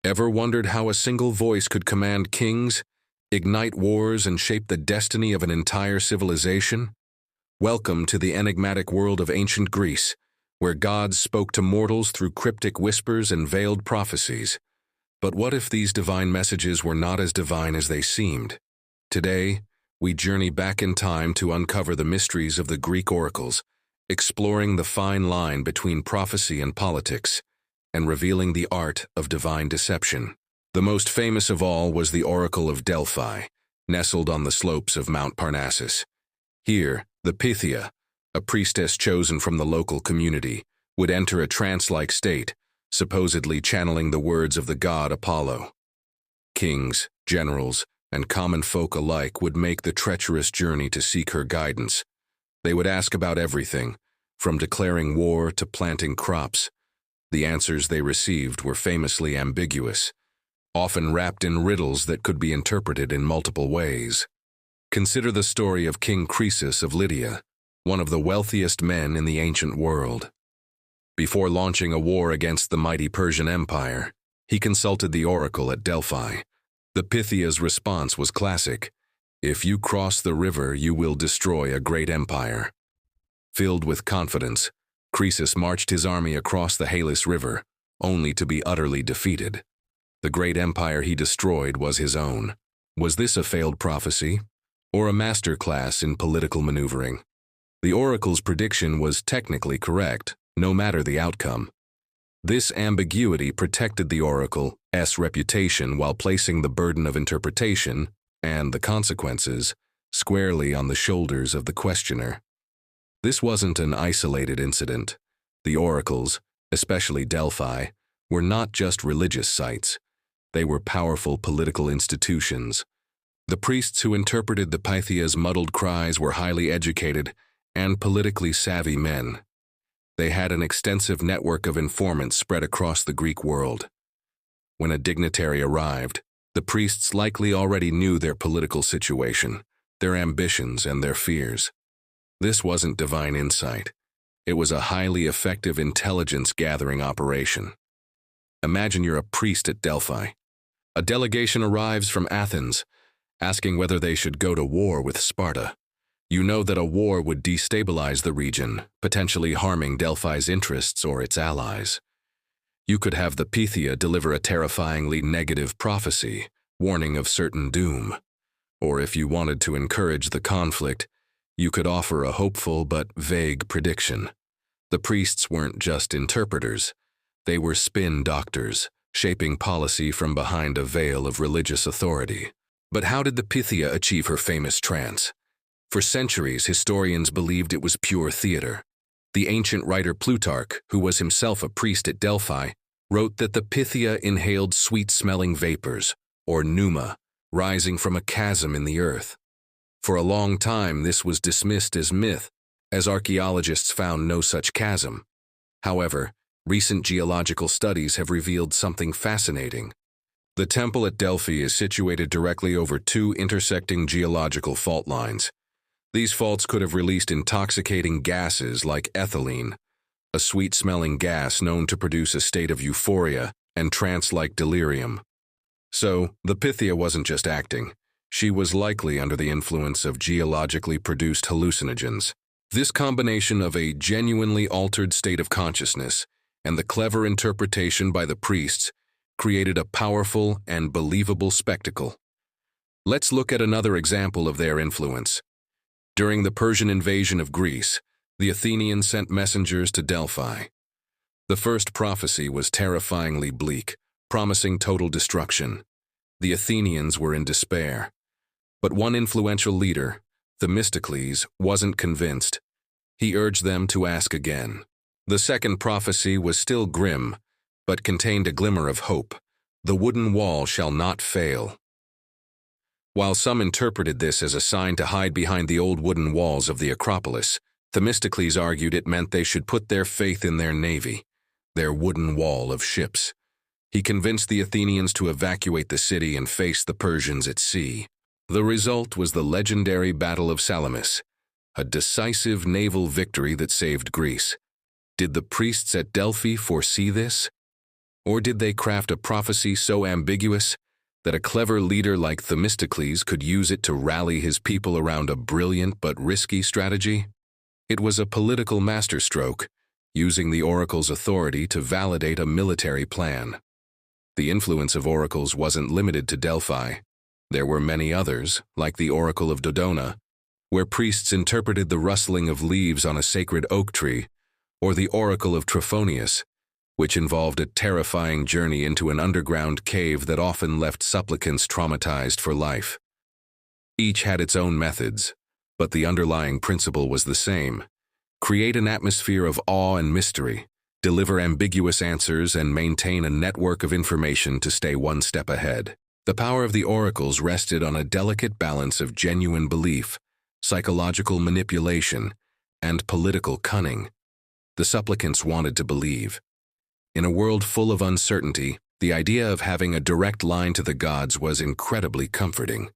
Ever wondered how a single voice could command kings, ignite wars, and shape the destiny of an entire civilization? Welcome to the enigmatic world of ancient Greece, where gods spoke to mortals through cryptic whispers and veiled prophecies. But what if these divine messages were not as divine as they seemed? Today, we journey back in time to uncover the mysteries of the Greek oracles, exploring the fine line between prophecy and politics, and revealing the art of divine deception. The most famous of all was the Oracle of Delphi, nestled on the slopes of Mount Parnassus. Here, the Pythia, a priestess chosen from the local community, would enter a trance-like state, supposedly channeling the words of the god Apollo. Kings, generals, and common folk alike would make the treacherous journey to seek her guidance. They would ask about everything, from declaring war to planting crops. The answers they received were famously ambiguous, often wrapped in riddles that could be interpreted in multiple ways. Consider the story of King Croesus of Lydia, one of the wealthiest men in the ancient world. Before launching a war against the mighty Persian Empire, he consulted the Oracle at Delphi. The Pythia's response was classic: "If you cross the river, you will destroy a great empire." Filled with confidence, Croesus marched his army across the Halys River, only to be utterly defeated. The great empire he destroyed was his own. Was this a failed prophecy, or a masterclass in political maneuvering? The oracle's prediction was technically correct, no matter the outcome. This ambiguity protected the oracle's reputation while placing the burden of interpretation, and the consequences, squarely on the shoulders of the questioner. This wasn't an isolated incident. The oracles, especially Delphi, were not just religious sites. They were powerful political institutions. The priests who interpreted the Pythia's muddled cries were highly educated and politically savvy men. They had an extensive network of informants spread across the Greek world. When a dignitary arrived, the priests likely already knew their political situation, their ambitions, and their fears. This wasn't divine insight. It was a highly effective intelligence-gathering operation. Imagine you're a priest at Delphi. A delegation arrives from Athens, asking whether they should go to war with Sparta. You know that a war would destabilize the region, potentially harming Delphi's interests or its allies. You could have the Pythia deliver a terrifyingly negative prophecy, warning of certain doom. Or if you wanted to encourage the conflict, you could offer a hopeful but vague prediction. The priests weren't just interpreters. They were spin doctors, shaping policy from behind a veil of religious authority. But how did the Pythia achieve her famous trance? For centuries, historians believed it was pure theater. The ancient writer Plutarch, who was himself a priest at Delphi, wrote that the Pythia inhaled sweet-smelling vapors, or pneuma, rising from a chasm in the earth. For a long time, this was dismissed as myth, as archaeologists found no such chasm. However, recent geological studies have revealed something fascinating. The temple at Delphi is situated directly over two intersecting geological fault lines. These faults could have released intoxicating gases like ethylene, a sweet-smelling gas known to produce a state of euphoria and trance-like delirium. So, the Pythia wasn't just acting. She was likely under the influence of geologically produced hallucinogens. This combination of a genuinely altered state of consciousness and the clever interpretation by the priests created a powerful and believable spectacle. Let's look at another example of their influence. During the Persian invasion of Greece, the Athenians sent messengers to Delphi. The first prophecy was terrifyingly bleak, promising total destruction. The Athenians were in despair. But one influential leader, Themistocles, wasn't convinced. He urged them to ask again. The second prophecy was still grim, but contained a glimmer of hope. The wooden wall shall not fail. While some interpreted this as a sign to hide behind the old wooden walls of the Acropolis, Themistocles argued it meant they should put their faith in their navy, their wooden wall of ships. He convinced the Athenians to evacuate the city and face the Persians at sea. The result was the legendary Battle of Salamis, a decisive naval victory that saved Greece. Did the priests at Delphi foresee this? Or did they craft a prophecy so ambiguous that a clever leader like Themistocles could use it to rally his people around a brilliant but risky strategy? It was a political masterstroke, using the oracle's authority to validate a military plan. The influence of oracles wasn't limited to Delphi. There were many others, like the Oracle of Dodona, where priests interpreted the rustling of leaves on a sacred oak tree, or the Oracle of Trophonius, which involved a terrifying journey into an underground cave that often left supplicants traumatized for life. Each had its own methods, but the underlying principle was the same: create an atmosphere of awe and mystery, deliver ambiguous answers, and maintain a network of information to stay one step ahead. The power of the oracles rested on a delicate balance of genuine belief, psychological manipulation, and political cunning. The supplicants wanted to believe. In a world full of uncertainty, the idea of having a direct line to the gods was incredibly comforting.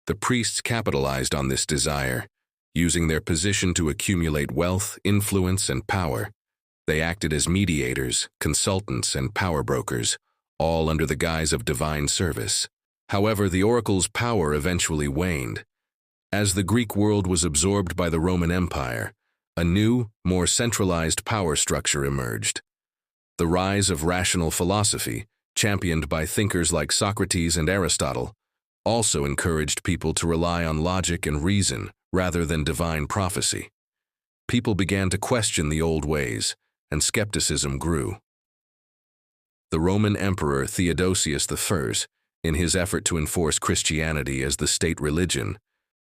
The priests capitalized on this desire, using their position to accumulate wealth, influence, and power. They acted as mediators, consultants, and power brokers, all under the guise of divine service. However, the oracle's power eventually waned. As the Greek world was absorbed by the Roman Empire, a new, more centralized power structure emerged. The rise of rational philosophy, championed by thinkers like Socrates and Aristotle, also encouraged people to rely on logic and reason rather than divine prophecy. People began to question the old ways, and skepticism grew. The Roman Emperor Theodosius I, in his effort to enforce Christianity as the state religion,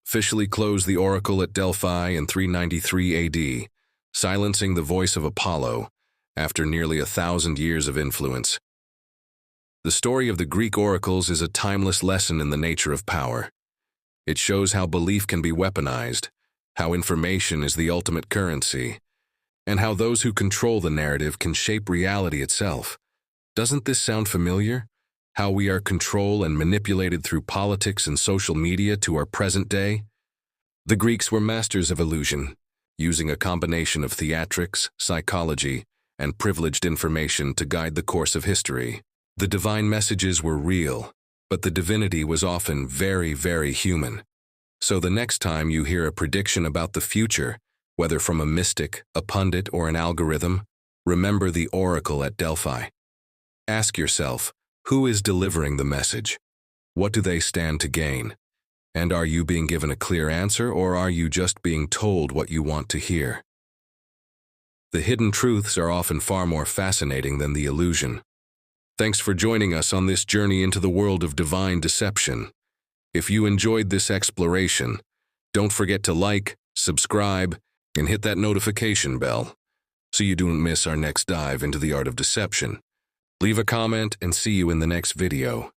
officially closed the Oracle at Delphi in 393 AD, silencing the voice of Apollo after nearly 1,000 years of influence. The story of the Greek oracles is a timeless lesson in the nature of power. It shows how belief can be weaponized, how information is the ultimate currency, and how those who control the narrative can shape reality itself. Doesn't this sound familiar? How we are controlled and manipulated through politics and social media to our present day? The Greeks were masters of illusion, using a combination of theatrics, psychology, and privileged information to guide the course of history. The divine messages were real, but the divinity was often very, very human. So the next time you hear a prediction about the future, whether from a mystic, a pundit, or an algorithm, remember the Oracle at Delphi. Ask yourself, who is delivering the message? What do they stand to gain? And are you being given a clear answer, or are you just being told what you want to hear? The hidden truths are often far more fascinating than the illusion. Thanks for joining us on this journey into the world of divine deception. If you enjoyed this exploration, don't forget to like, subscribe, and hit that notification bell so you don't miss our next dive into the art of deception. Leave a comment and see you in the next video.